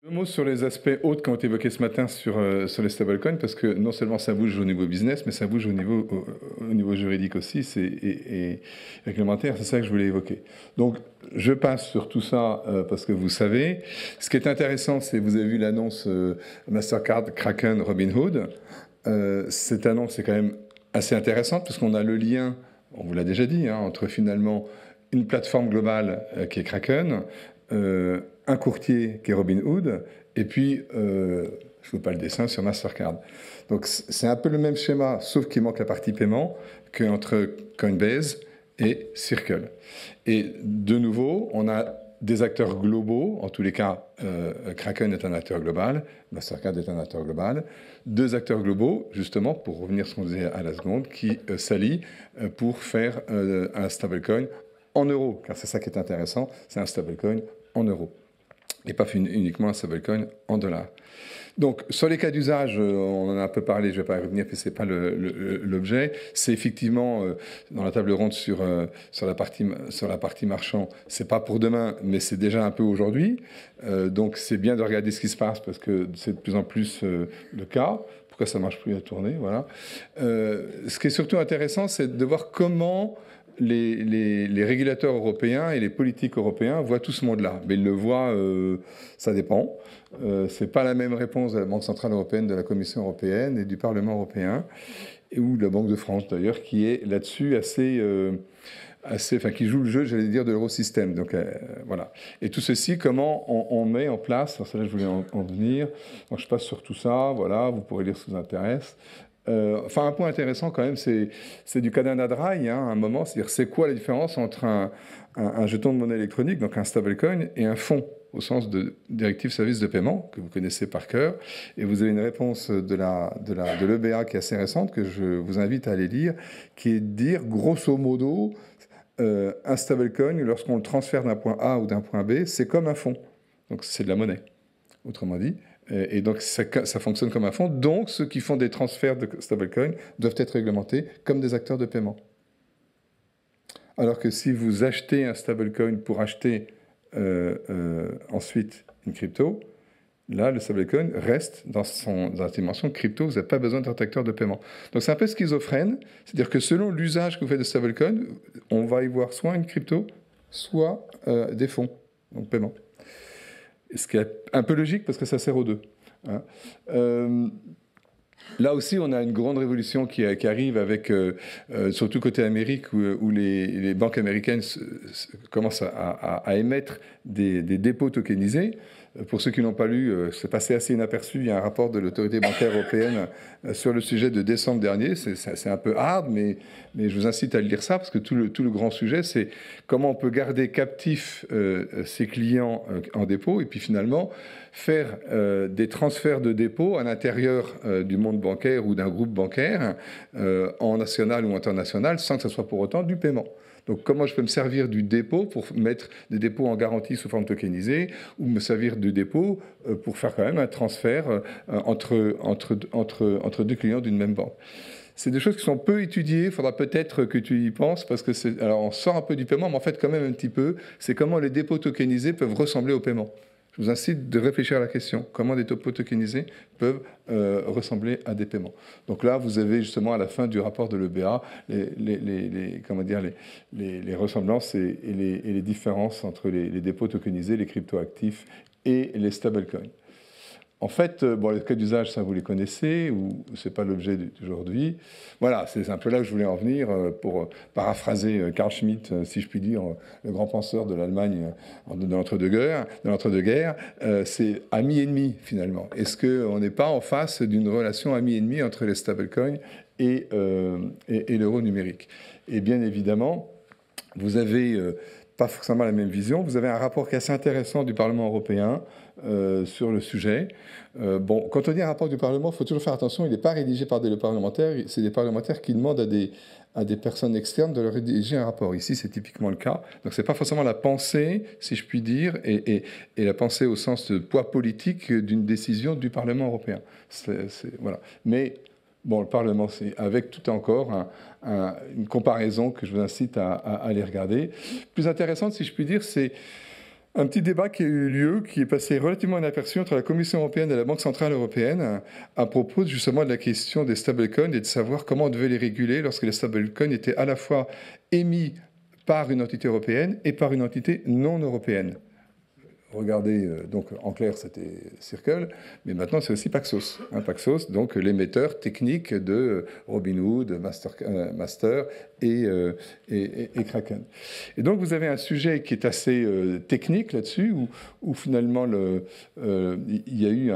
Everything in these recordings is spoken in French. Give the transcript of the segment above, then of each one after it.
Un mot sur les aspects autres qui ont été évoqués ce matin sur les stablecoins, parce que non seulement ça bouge au niveau business, mais ça bouge au niveau juridique aussi et réglementaire. C'est ça que je voulais évoquer. Donc, je passe sur tout ça parce que vous savez. Ce qui est intéressant, c'est vous avez vu l'annonce Mastercard, Kraken, Robinhood. Cette annonce est quand même assez intéressante parce qu'on a le lien, on vous l'a déjà dit, hein, entre finalement une plateforme globale qui est Kraken, un courtier qui est Robinhood, et puis, je ne veux pas le dessin, sur Mastercard. Donc c'est un peu le même schéma, sauf qu'il manque la partie paiement, qu'entre Coinbase et Circle. Et de nouveau, on a des acteurs globaux, en tous les cas, Kraken est un acteur global, Mastercard est un acteur global, deux acteurs globaux, justement, pour revenir à ce qu'on disait à la seconde, qui s'allient pour faire un stablecoin en euros, car c'est ça qui est intéressant, c'est un stablecoin en euros, et pas uniquement un stablecoin en dollars. Donc, sur les cas d'usage, on en a un peu parlé, je ne vais pas y revenir, parce que ce n'est pas l'objet. C'est effectivement, dans la table ronde sur la partie marchand, ce n'est pas pour demain, mais c'est déjà un peu aujourd'hui. Donc, c'est bien de regarder ce qui se passe, parce que c'est de plus en plus le cas. Pourquoi ça ne marche plus à tourner, voilà. Ce qui est surtout intéressant, c'est de voir comment les régulateurs européens et les politiques européens voient tout ce monde-là. Mais ils le voient, ça dépend. Ce n'est pas la même réponse de la Banque Centrale Européenne, de la Commission Européenne et du Parlement Européen, ou de la Banque de France d'ailleurs, qui est là-dessus enfin, qui joue le jeu, j'allais dire, de l'eurosystème. Donc voilà. Et tout ceci, comment on met en place, alors ça là je voulais en venir, donc je passe sur tout ça, voilà, vous pourrez lire si ça vous intéresse. Enfin, un point intéressant quand même, c'est du Canada Dry, hein, à un moment, c'est-à-dire c'est quoi la différence entre un jeton de monnaie électronique, donc un stablecoin, et un fonds, au sens de directive service de paiement, que vous connaissez par cœur. Et vous avez une réponse de l'EBA qui est assez récente, que je vous invite à aller lire, qui est de dire, grosso modo, un stablecoin, lorsqu'on le transfère d'un point A ou d'un point B, c'est comme un fonds. Donc c'est de la monnaie, autrement dit. Et donc, ça fonctionne comme un fonds. Donc, ceux qui font des transferts de stablecoin doivent être réglementés comme des acteurs de paiement. Alors que si vous achetez un stablecoin pour acheter ensuite une crypto, là, le stablecoin reste dans la dimension crypto. Vous n'avez pas besoin d'être acteur de paiement. Donc, c'est un peu schizophrène. C'est-à-dire que selon l'usage que vous faites de stablecoin, on va y voir soit une crypto, soit des fonds, donc paiement. Ce qui est un peu logique parce que ça sert aux deux. Hein. Là aussi, on a une grande révolution qui arrive avec, surtout côté Amérique, où les banques américaines commencent à émettre des dépôts tokenisés. Pour ceux qui n'ont pas lu, c'est passé assez inaperçu. Il y a un rapport de l'autorité bancaire européenne sur le sujet de décembre dernier. C'est un peu hard, mais je vous incite à lire ça, parce que tout le grand sujet, c'est comment on peut garder captifs ses clients en dépôt, et puis finalement faire des transferts de dépôt à l'intérieur du monde bancaire ou d'un groupe bancaire, en national ou international, sans que ce soit pour autant du paiement. Donc, comment je peux me servir du dépôt pour mettre des dépôts en garantie sous forme tokenisée, ou me servir du dépôt pour faire quand même un transfert entre deux clients d'une même banque. C'est des choses qui sont peu étudiées. Il faudra peut-être que tu y penses, parce que alors on sort un peu du paiement, mais en fait quand même un petit peu. C'est comment les dépôts tokenisés peuvent ressembler au paiement. Je vous incite de réfléchir à la question. Comment des dépôts tokenisés peuvent ressembler à des paiements. Donc là, vous avez justement à la fin du rapport de l'EBA les ressemblances et les différences entre les dépôts tokenisés, les cryptoactifs et les stablecoins. En fait, bon, les cas d'usage, ça vous les connaissez, ou ce n'est pas l'objet d'aujourd'hui. Voilà, c'est un peu là que je voulais en venir, pour paraphraser Carl Schmitt, si je puis dire, le grand penseur de l'Allemagne de l'entre-deux-guerres, c'est ami-ennemi, finalement. Est-ce qu'on n'est pas en face d'une relation ami-ennemi entre les stablecoins et l'euro numérique? Et bien évidemment, vous avez pas forcément la même vision. Vous avez un rapport qui est assez intéressant du Parlement européen sur le sujet. Bon, quand on dit un rapport du Parlement, il faut toujours faire attention, il n'est pas rédigé par des parlementaires, c'est des parlementaires qui demandent à des personnes externes de leur rédiger un rapport. Ici, c'est typiquement le cas. Donc, ce n'est pas forcément la pensée, si je puis dire, et la pensée au sens de poids politique d'une décision du Parlement européen. Voilà. Mais bon, le Parlement, c'est avec tout encore une comparaison que je vous incite à aller regarder. Plus intéressante, si je puis dire, c'est Un petit débat qui a eu lieu, qui est passé relativement inaperçu entre la Commission européenne et la Banque centrale européenne à propos justement de la question des stablecoins et de savoir comment on devait les réguler lorsque les stablecoins étaient à la fois émis par une entité européenne et par une entité non européenne. Regardez, donc en clair c'était Circle, mais maintenant c'est aussi Paxos. Paxos, donc l'émetteur technique de Robinhood, Master et Kraken. Et donc vous avez un sujet qui est assez technique là-dessus, où finalement il y a eu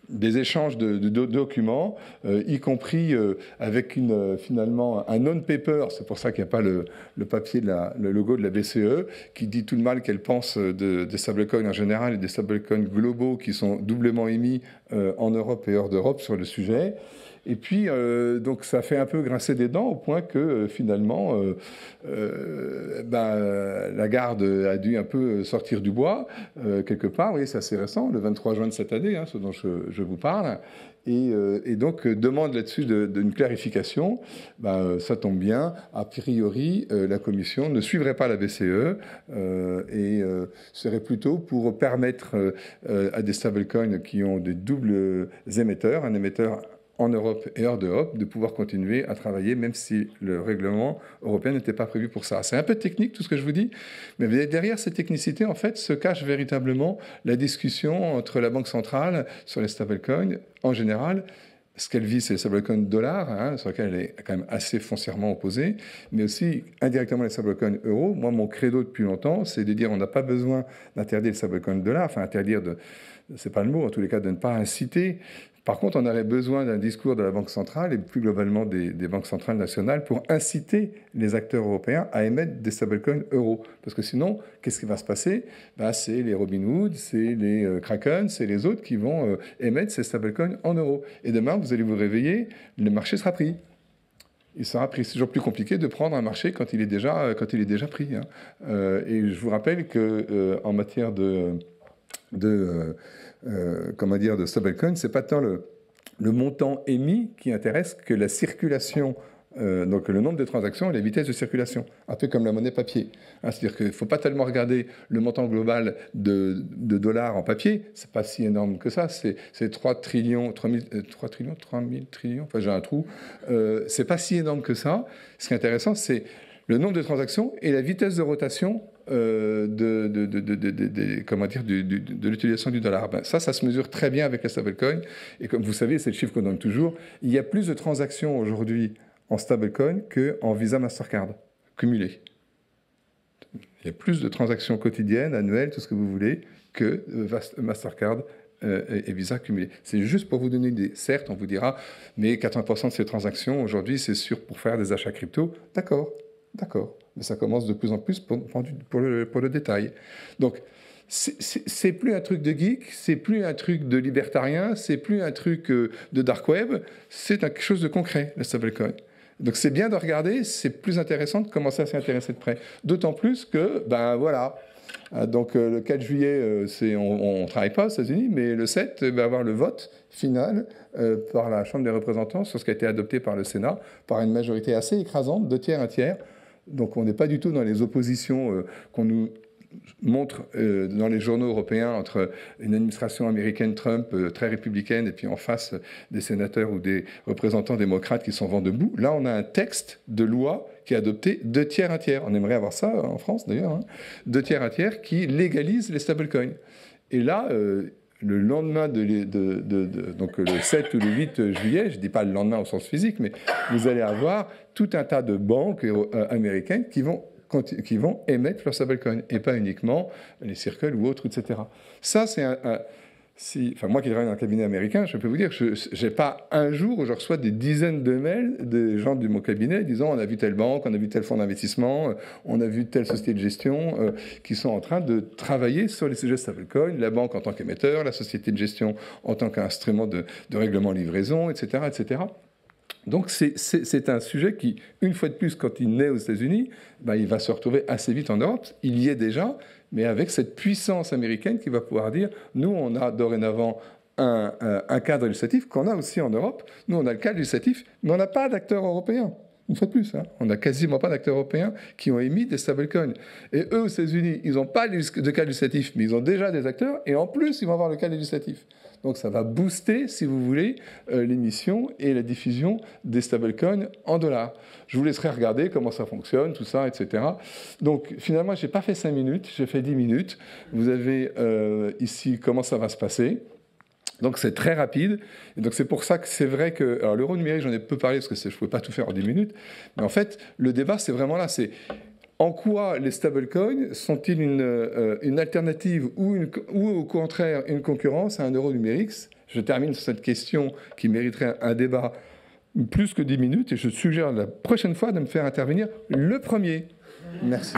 des échanges de documents, y compris avec finalement un non-paper, c'est pour ça qu'il n'y a pas le papier, le logo de la BCE, qui dit tout le mal qu'elle pense des stablecoins en général et des stablecoins globaux qui sont doublement émis en Europe et hors d'Europe sur le sujet. Et puis, donc, ça fait un peu grincer des dents au point que, finalement, Lagarde a dû un peu sortir du bois, quelque part. Oui, c'est assez récent, le 23 juin de cette année, ce dont je vous parle. Et donc, demande là-dessus d'une clarification. Ça tombe bien. A priori, la Commission ne suivrait pas la BCE et serait plutôt pour permettre à des stablecoins qui ont des doubles émetteurs, un émetteur en Europe et hors d'Europe, de pouvoir continuer à travailler, même si le règlement européen n'était pas prévu pour ça. C'est un peu technique, tout ce que je vous dis, mais derrière cette technicité, en fait, se cache véritablement la discussion entre la Banque centrale sur les stablecoins, en général. Ce qu'elle vise, c'est les stablecoins dollars, sur lesquels elle est quand même assez foncièrement opposée, mais aussi indirectement les stablecoins euros. Moi, mon credo depuis longtemps, c'est de dire on n'a pas besoin d'interdire les stablecoins dollars, enfin interdire c'est pas le mot, en tous les cas, de ne pas inciter. Par contre, on aurait besoin d'un discours de la Banque centrale et plus globalement des banques centrales nationales pour inciter les acteurs européens à émettre des stablecoins euros. Parce que sinon, qu'est-ce qui va se passer ? C'est les Robinhood, c'est les Kraken, c'est les autres qui vont émettre ces stablecoins en euros. Et demain, vous allez vous réveiller, le marché sera pris. Il sera pris. C'est toujours plus compliqué de prendre un marché quand il est déjà pris. Et je vous rappelle qu'en matière de stablecoin, c'est pas tant le montant émis qui intéresse que la circulation, donc le nombre de transactions et la vitesse de circulation, un peu comme la monnaie papier. C'est-à-dire qu'il ne faut pas tellement regarder le montant global de dollars en papier, c'est pas si énorme que ça, c'est 3 trillions, 3 000 trillions, enfin j'ai un trou, c'est pas si énorme que ça. Ce qui est intéressant, c'est le nombre de transactions et la vitesse de rotation de l'utilisation du dollar. Ça se mesure très bien avec les stablecoins. Et comme vous savez, c'est le chiffre qu'on donne toujours, il y a plus de transactions aujourd'hui en stablecoin qu'en Visa Mastercard, cumulées. Il y a plus de transactions quotidiennes, annuelles, tout ce que vous voulez, que Mastercard et Visa cumulés. C'est juste pour vous donner une idée. Certes, on vous dira, mais 80% de ces transactions, aujourd'hui, c'est sûr pour faire des achats crypto. D'accord. Mais ça commence de plus en plus pour le détail. Donc, c'est plus un truc de geek, c'est plus un truc de libertarien, c'est plus un truc de dark web, c'est quelque chose de concret, le stablecoin. Donc, c'est bien de regarder, c'est plus intéressant de commencer à s'y intéresser de près. D'autant plus que, voilà. Donc, le 4 juillet, on ne travaille pas aux États-Unis, mais le 7, va avoir le vote final par la Chambre des représentants sur ce qui a été adopté par le Sénat, par une majorité assez écrasante, 2 tiers, 1 tiers. Donc on n'est pas du tout dans les oppositions qu'on nous montre dans les journaux européens entre une administration américaine Trump très républicaine et puis en face des sénateurs ou des représentants démocrates qui sont vent debout. Là, on a un texte de loi qui est adopté 2 tiers, 1 tiers. On aimerait avoir ça en France d'ailleurs. 2 tiers, 1 tiers qui légalise les stablecoins. Et là, le lendemain donc le 7 ou le 8 juillet, je ne dis pas le lendemain au sens physique, mais vous allez avoir tout un tas de banques américaines qui vont émettre leur stablecoin, et pas uniquement les Circle ou autres, etc. Ça, c'est moi qui travaille dans un cabinet américain, je peux vous dire que je n'ai pas un jour où je reçois des dizaines de mails de gens de mon cabinet disant on a vu telle banque, on a vu tel fonds d'investissement, on a vu telle société de gestion qui sont en train de travailler sur les sujets stablecoin, la banque en tant qu'émetteur, la société de gestion en tant qu'instrument de règlement livraison, etc., etc. Donc c'est un sujet qui, une fois de plus, quand il naît aux États-Unis, il va se retrouver assez vite en Europe. Il y est déjà, mais avec cette puissance américaine qui va pouvoir dire, nous, on a dorénavant un cadre législatif qu'on a aussi en Europe. Nous, on a le cadre législatif, mais on n'a pas d'acteur européen. Une fois de plus, hein, on n'a quasiment pas d'acteurs européens qui ont émis des stablecoins. Et eux, aux États-Unis, ils n'ont pas de cas législatif, mais ils ont déjà des acteurs, et en plus, ils vont avoir le cas législatif. Donc ça va booster, si vous voulez, l'émission et la diffusion des stablecoins en dollars. Je vous laisserai regarder comment ça fonctionne, tout ça, etc. Donc finalement, je n'ai pas fait 5 minutes, j'ai fait 10 minutes. Vous avez ici comment ça va se passer. Donc c'est très rapide, et donc c'est pour ça que c'est vrai que... Alors l'euro numérique, j'en ai peu parlé parce que je ne pouvais pas tout faire en 10 minutes, mais en fait, le débat, c'est vraiment là, c'est en quoi les stablecoins sont-ils une alternative ou au contraire une concurrence à un euro numérique? Je termine sur cette question qui mériterait un débat plus que 10 minutes, et je suggère la prochaine fois de me faire intervenir le premier. Merci.